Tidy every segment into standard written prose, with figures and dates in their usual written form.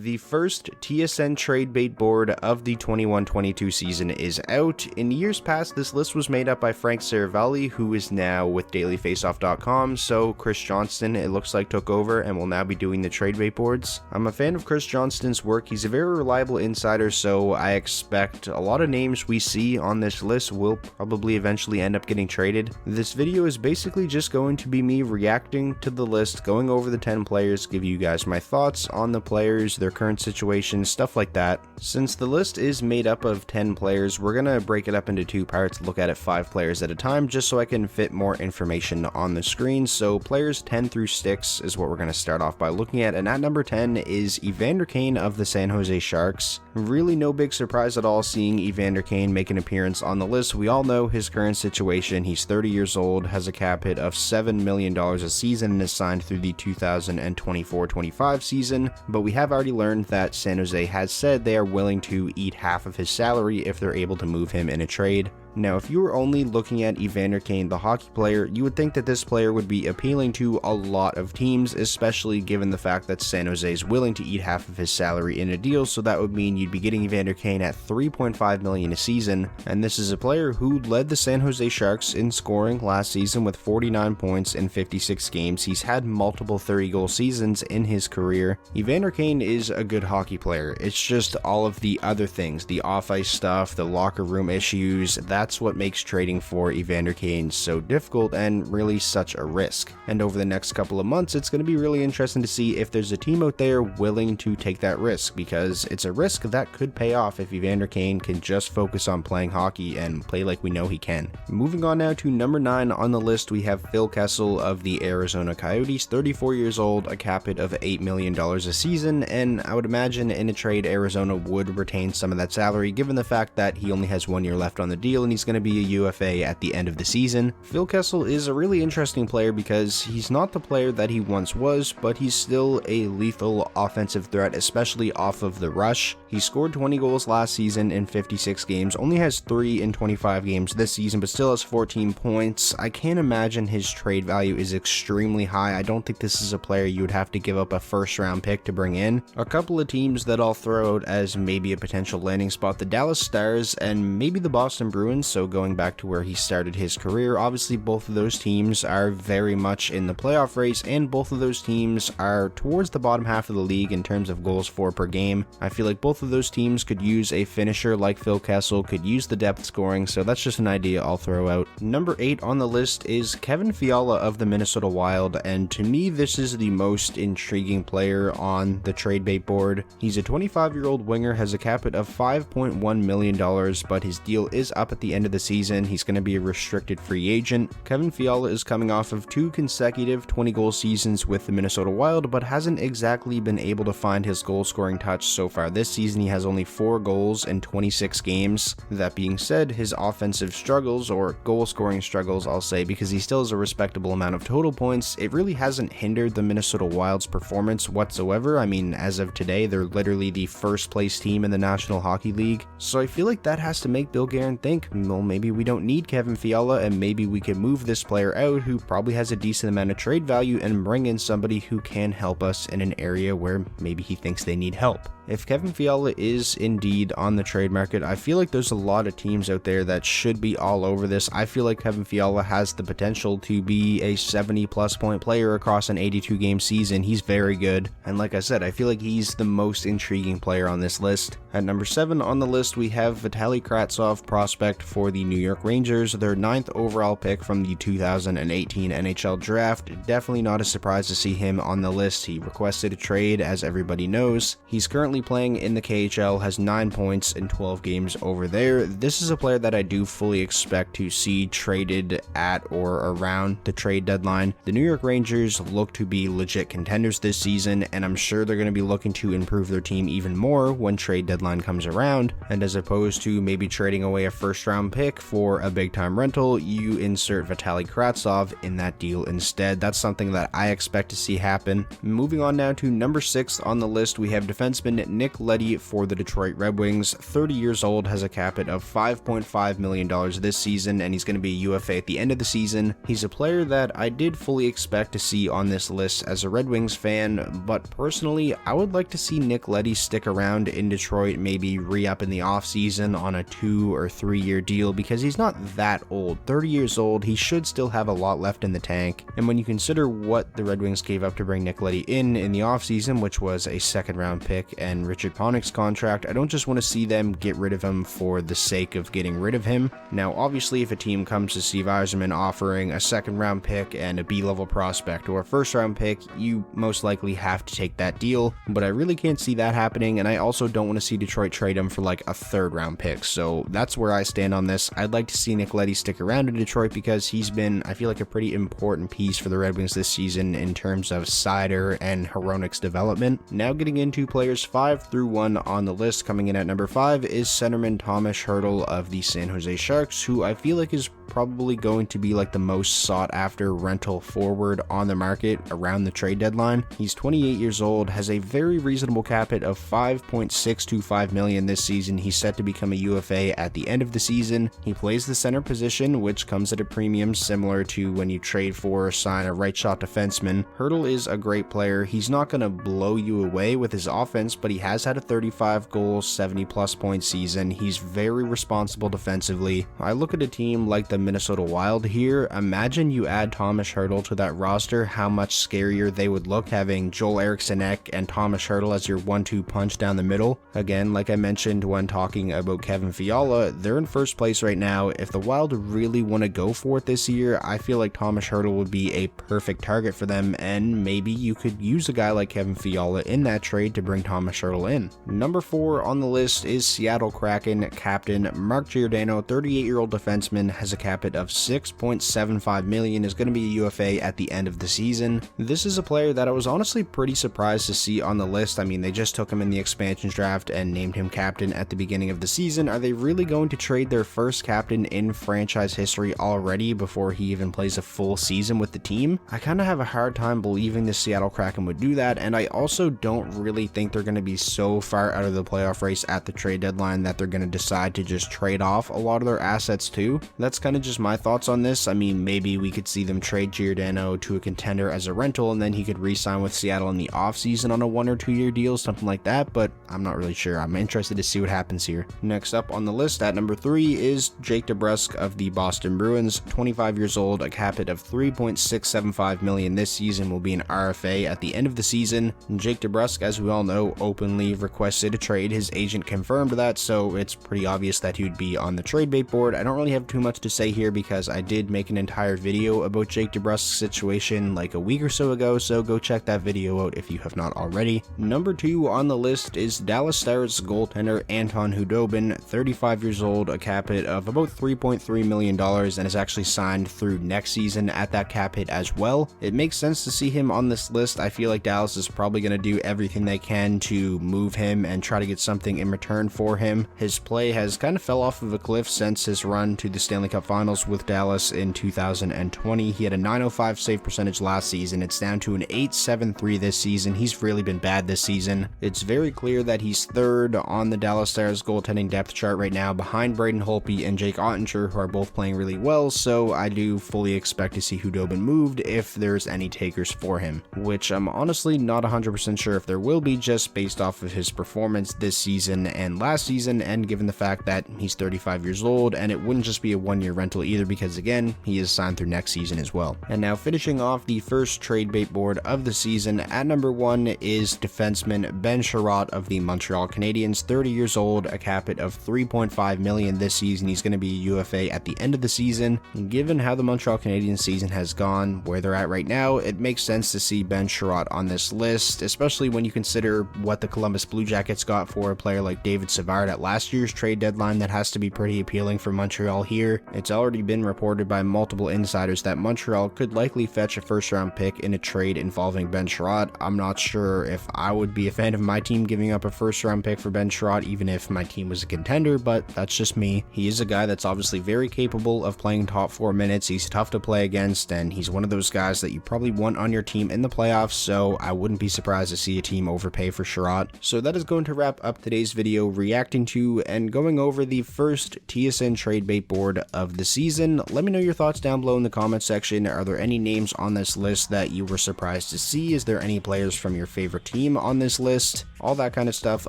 The first TSN trade bait board of the 21-22 season is out. In years past, this list was made up by Frank Saravalli, who is now with dailyfaceoff.com, so Chris Johnston, it looks like, took over and will now be doing the trade bait boards. I'm a fan of Chris Johnston's work. He's a very reliable insider, so I expect a lot of names we see on this list will probably eventually end up getting traded. This video is basically just going to be me reacting to the list, going over the 10 players, give you guys my thoughts on the players, their current situation, stuff like that. Since the list is made up of 10 players, we're gonna break it up into two parts, look at it 5 players at a time, just so I can fit more information on the screen. So players 10 through 6 is what we're gonna start off by looking at, and at number 10 is Evander Kane of the San Jose Sharks. Really no big surprise at all seeing Evander Kane make an appearance on the list. We all know his current situation. He's 30 years old, has a cap hit of $7 million a season, and is signed through the 2024-25 season, but we have already learned that San Jose has said they are willing to eat half of his salary if they're able to move him in a trade. Now, if you were only looking at Evander Kane, the hockey player, you would think that this player would be appealing to a lot of teams, especially given the fact that San Jose is willing to eat half of his salary in a deal, so that would mean you'd be getting Evander Kane at $3.5 million a season, and this is a player who led the San Jose Sharks in scoring last season with 49 points in 56 games. He's had multiple 30-goal seasons in his career. Evander Kane is a good hockey player. It's just all of the other things, the off-ice stuff, the locker room issues, that's what makes trading for Evander Kane so difficult and really such a risk. And over the next couple of months, it's going to be really interesting to see if there's a team out there willing to take that risk, because it's a risk that could pay off if Evander Kane can just focus on playing hockey and play like we know he can. Moving on now to number 9 on the list, we have Phil Kessel of the Arizona Coyotes, 34 years old, a cap hit of $8 million a season, and I would imagine in a trade Arizona would retain some of that salary given the fact that he only has 1 year left on the deal and he's going to be a UFA at the end of the season. Phil Kessel is a really interesting player because he's not the player that he once was, but he's still a lethal offensive threat, especially off of the rush. He scored 20 goals last season in 56 games, only has 3 in 25 games this season, but still has 14 points. I can't imagine his trade value is extremely high. I don't think this is a player you would have to give up a first round pick to bring in. A couple of teams that I'll throw out as maybe a potential landing spot, the Dallas Stars and maybe the Boston Bruins, so going back to where he started his career. Obviously both of those teams are very much in the playoff race, and both of those teams are towards the bottom half of the league in terms of goals for per game. I feel like both of those teams could use a finisher like Phil Kessel, could use the depth scoring, so that's just an idea I'll throw out. Number 8 on the list is Kevin Fiala of the Minnesota Wild, and to me this is the most intriguing player on the trade bait board. He's a 25-year-old winger, has a cap hit of $5.1 million, but his deal is up at the end of the season. He's going to be a restricted free agent. Kevin Fiala is coming off of 2 consecutive 20-goal seasons with the Minnesota Wild, but hasn't exactly been able to find his goal-scoring touch so far this season. He has only 4 goals in 26 games. That being said, his offensive struggles, or goal-scoring struggles, I'll say, because he still has a respectable amount of total points, it really hasn't hindered the Minnesota Wild's performance whatsoever. I mean, as of today, they're literally the first-place team in the National Hockey League, so I feel like that has to make Bill Guerin think, well, maybe we don't need Kevin Fiala, and maybe we can move this player out who probably has a decent amount of trade value and bring in somebody who can help us in an area where maybe he thinks they need help. If Kevin Fiala is indeed on the trade market, I feel like there's a lot of teams out there that should be all over this. I feel like Kevin Fiala has the potential to be a 70-plus point player across an 82-game season. He's very good, and like I said, I feel like he's the most intriguing player on this list. At number 7 on the list, we have Vitaly Kravtsov, prospect for the New York Rangers, their 9th overall pick from the 2018 NHL draft. Definitely not a surprise to see him on the list. He requested a trade, as everybody knows. He's currently playing in the KHL, has 9 points in 12 games over there. This is a player that I do fully expect to see traded at or around the trade deadline. The New York Rangers look to be legit contenders this season, and I'm sure they're going to be looking to improve their team even more when trade deadline comes around, and as opposed to maybe trading away a first round round pick for a big time rental, you insert Vitaly Kravtsov in that deal instead. That's something that I expect to see happen. Moving on now to number 6 on the list, we have defenseman Nick Leddy for the Detroit Red Wings. 30 years old, has a cap hit of $5.5 million this season, and he's going to be a UFA at the end of the season. He's a player that I did fully expect to see on this list as a Red Wings fan, but personally, I would like to see Nick Leddy stick around in Detroit, maybe re-up in the offseason on a 2 or 3 year deal, because he's not that old. 30 years old, he should still have a lot left in the tank, and when you consider what the Red Wings gave up to bring Nick Leddy in the offseason, which was a second round pick and Richard Panik's contract, I don't just want to see them get rid of him for the sake of getting rid of him. Now obviously if a team comes to Steve Yzerman offering a second round pick and a B-level prospect or a first round pick, you most likely have to take that deal, but I really can't see that happening, and I also don't want to see Detroit trade him for like a third round pick. So that's where I stand on this. I'd like to see Nick Leddy stick around in Detroit because he's been, I feel like, a pretty important piece for the Red Wings this season in terms of Seider and Hronik's development. Now getting into players 5 through 1 on the list, coming in at number 5 is centerman Thomas Hertl of the San Jose Sharks, who I feel like is probably going to be like the most sought after rental forward on the market around the trade deadline. He's 28 years old, has a very reasonable cap hit of $5.625 million this season. He's set to become a UFA at the end of the season. He plays the center position, which comes at a premium similar to when you trade for or sign a right shot defenseman. Hertl is a great player. He's not going to blow you away with his offense, but he has had a 35 goal, 70 plus point season. He's very responsible defensively. I look at a team like the Minnesota Wild here. Imagine you add Thomas Hertl to that roster, how much scarier they would look having Joel Eriksson-Ek and Thomas Hertl as your 1-2 punch down the middle. Again, like I mentioned when talking about Kevin Fiala, they're in first place right now. If the Wild really want to go for it this year, I feel like Thomas Hertl would be a perfect target for them, and maybe you could use a guy like Kevin Fiala in that trade to bring Thomas Hertl in. Number 4 on the list is Seattle Kraken captain Mark Giordano. 38-year-old defenseman, has a cap hit of $6.75 million, is going to be a UFA at the end of the season. This is a player that I was honestly pretty surprised to see on the list. I mean, they just took him in the expansions draft and named him captain at the beginning of the season. Are they really going to trade their first captain in franchise history already before he even plays a full season with the team? I kind of have a hard time believing the Seattle Kraken would do that, and I also don't really think they're going to be so far out of the playoff race at the trade deadline that they're going to decide to just trade off a lot of their assets too. That's kind of just my thoughts on this. I mean, maybe we could see them trade Giordano to a contender as a rental, and then he could re-sign with Seattle in the offseason on a 1 or 2 year deal, something like that, but I'm not really sure. I'm interested to see what happens here. Next up on the list at number 3 is Jake DeBrusk of the Boston Bruins. 25 years old, a cap hit of $3.675 million this season, will be an RFA at the end of the season. Jake DeBrusk, as we all know, openly requested a trade. His agent confirmed that, so it's pretty obvious that he would be on the trade bait board. I don't really have too much to say here because I did make an entire video about Jake DeBrusk's situation like a week or so ago, so go check that video out if you have not already. Number 2 on the list is Dallas Stars goaltender Anton Khudobin. 35 years old, a cap hit of about $3.3 million, and is actually signed through next season at that cap hit as well. It makes sense to see him on this list. I feel like Dallas is probably going to do everything they can to move him and try to get something in return for him. His play has kind of fell off of a cliff since his run to the Stanley Cup Finals with Dallas in 2020. He had a .905 save percentage last season. It's down to an .873 this season. He's really been bad this season. It's very clear that he's third on the Dallas Stars goaltending depth chart right now, behind Braden Holtby and Jake Ottinger, who are both playing really well, so I do fully expect to see Khudobin moved if there's any takers for him, which I'm honestly not 100% sure if there will be, just based off of his performance this season and last season, and given the fact that he's 35 years old, and it wouldn't just be a 1 year rental either because again, he is signed through next season as well. And now finishing off the first trade bait board of the season, at number 1 is defenseman Ben Sherratt of the Montreal Canadiens. 30 years old, a cap hit of $3.5 million this season. He's going to be a UFA at the end of the season. Given how the Montreal Canadiens season has gone, where they're at right now, it makes sense to see Ben Sherratt on this list, especially when you consider what the Columbus Blue Jackets got for a player like David Savard at last year's trade deadline. That has to be pretty appealing for Montreal here. It's already been reported by multiple insiders that Montreal could likely fetch a first-round pick in a trade involving Ben Sherratt. I'm not sure if I would be a fan of my team giving up a first-round pick for Ben Sherratt, even if my team was a contender, but that's just me. He is a guy that's obviously very capable of playing top 4 minutes. He's tough to play against, and he's one of those guys that you probably want on your team in the playoffs, so I wouldn't be surprised to see a team overpay for Sherratt. So that is going to wrap up today's video reacting to and going over the first TSN trade bait board of the season. Let me know your thoughts down below in the comments section. Are there any names on this list that you were surprised to see? Is there any players from your favorite team on this list? All that kind of stuff,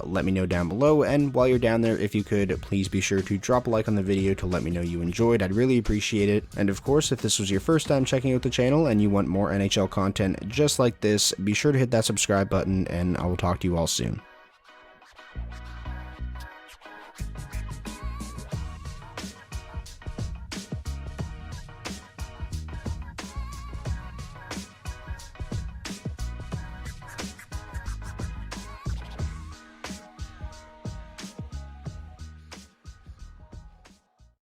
let me know down below. And while you're down there, if you could, please be sure to drop a like on the video to let me know you enjoyed. I'd really appreciate it. And of course, if this was your first time checking out the channel and you want more NHL content just like this, be sure to hit that subscribe button, and I will talk to you all soon.